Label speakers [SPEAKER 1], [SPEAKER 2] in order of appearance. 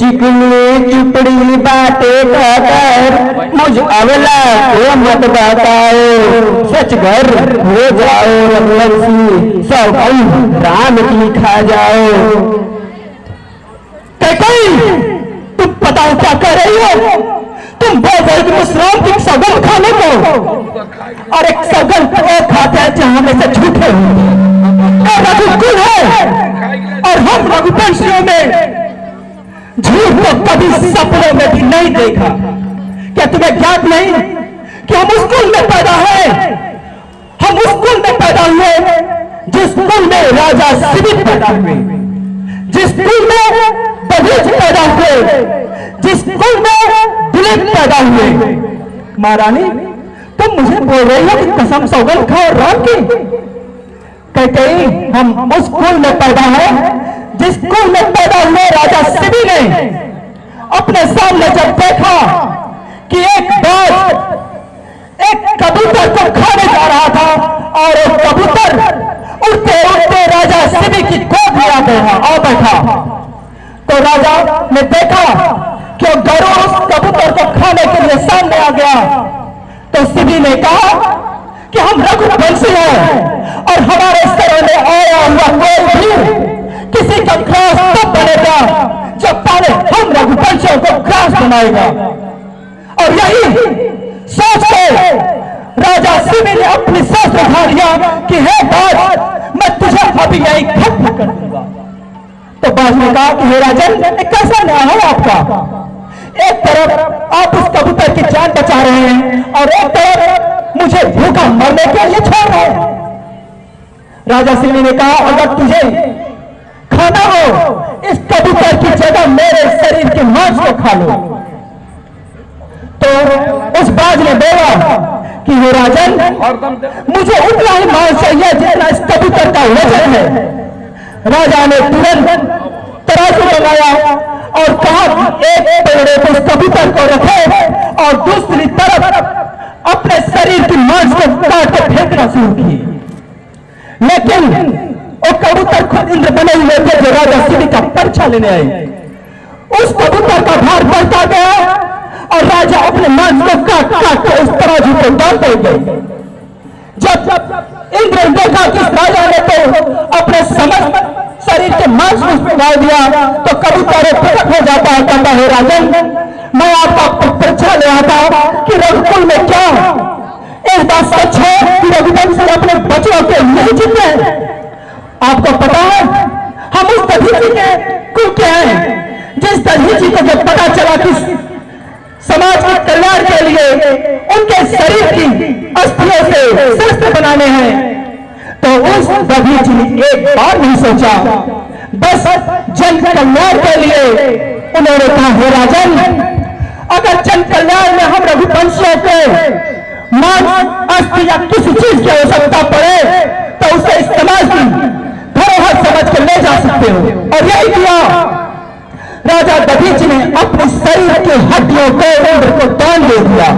[SPEAKER 1] चिकनी चुपड़ी बाटे कहकर मुझ अवला को मत बताओ, सच घर हो जाओ रघुवंशी, सब राम की खा जाओ। कैकेयी तुम बताओ क्या कर रही हो? तुम बोल रहे कि मुसराम की सगन खाने को, और एक सगन वो खाते हैं जहां में से झूठे होंगे। रघुकुल है और हम रघुवंशियों में झूठ तो कभी सपनों में भी नहीं देखा। क्या तुम्हें ज्ञात नहीं कि हम उस कुल में पैदा हैं, हम उस कुल में पैदा हुए जिस कुल में राजा शिविर पैदा हुए, जिस कुल में दधीच पैदा हुए, जिस कुल में दिलीप पैदा हुए। महारानी तुम मुझे बोल रही हो कि कसम सौगंध खाओ राम की? कैकेयी हम उस कुल में पैदा हैं जिस कुल में पैदा हुए राजा शिवी ने अपने सामने जब देखा कि एक बाज एक कबूतर को खाने जा रहा था और एक कबूतर उड़ते उड़ते राजा शिवी की गोद में आ बैठा, तो राजा ने देखा कि गरुड़ उस कबूतर को खाने के लिए सामने आ गया। तो शिवी ने कहा कि हम रघुवंशी हैं और हमारे सरों में आया हुआ कोई भी किसी का ख्रास तब बनेगा जब पहले हम रघुवंशियों को ख्रास बनाएगा। और यही सोच के राजा शिवी ने अपनी सांस उठा लिया कि हे बाज, मैं तुझे अभी यही खत्म कर दूंगा। तो बाज ने कहा कि हे राजन, कैसा न्याय है आपका? एक तरफ आप उस कबूतर की जान बचा रहे हैं और एक तरफ मुझे भूखा मरने के लिए छोड़ रहे हैं। राजा शिवी ने कहा अगर तुझे खाना हो इस कबूतर की जगह मेरे शरीर के मांस को खा लो। तो उस बाज ने बोला कि हे राजन, मुझे उतना ही मांस चाहिए जितना इस कबूतर का वजन है। राजा ने तुरंत तराजू लगाया और कहा एक पेड़े पर उस कबूतर को रखे और दूसरी तरफ अपने शरीर की मांस को काट के फेंकना शुरू किए। लेकिन वो कबूतर खुद इंद्र बने हुए थे जो राजा शिवी का परीक्षा लेने आए। उस कबूतर का भार बढ़ता गया और राजा अपने मांस को काट काट के उस तराजू को डालते गए। जब इंद्र ने देखा कि राजा ने तो अपने समस्त शरीर के मांस को डाल दिया तो कबूतर प्रकट हो जाता है, कहता है राजन, मैं आपका परीक्षा ले आता कि रघुकुल में क्या एक बात सच है कि रघुवंश अपने बच्चों के नहीं जीते हैं। आपको पता है हम उस दधीची के कुल के हैं जिस दधीची को जब पता चला कि समाज के कल्याण के लिए उनके शरीर की अस्थियों से शस्त्र बनाने हैं, तो उस दधीची ने एक बार नहीं सोचा, बस जन कल्याण के लिए उन्होंने कहा हे राजन, अगर जन कल्याण में हम रघुवंशियों को मांस अस्थि या किसी चीज की आवश्यकता पड़े तो उसे इस्तेमाल की धरोहर समझ कर ले जा सकते हो। और यही किया। राजा दधीची ने अपने शरीर की हड्डियों को इंद्र को दान दे दिया।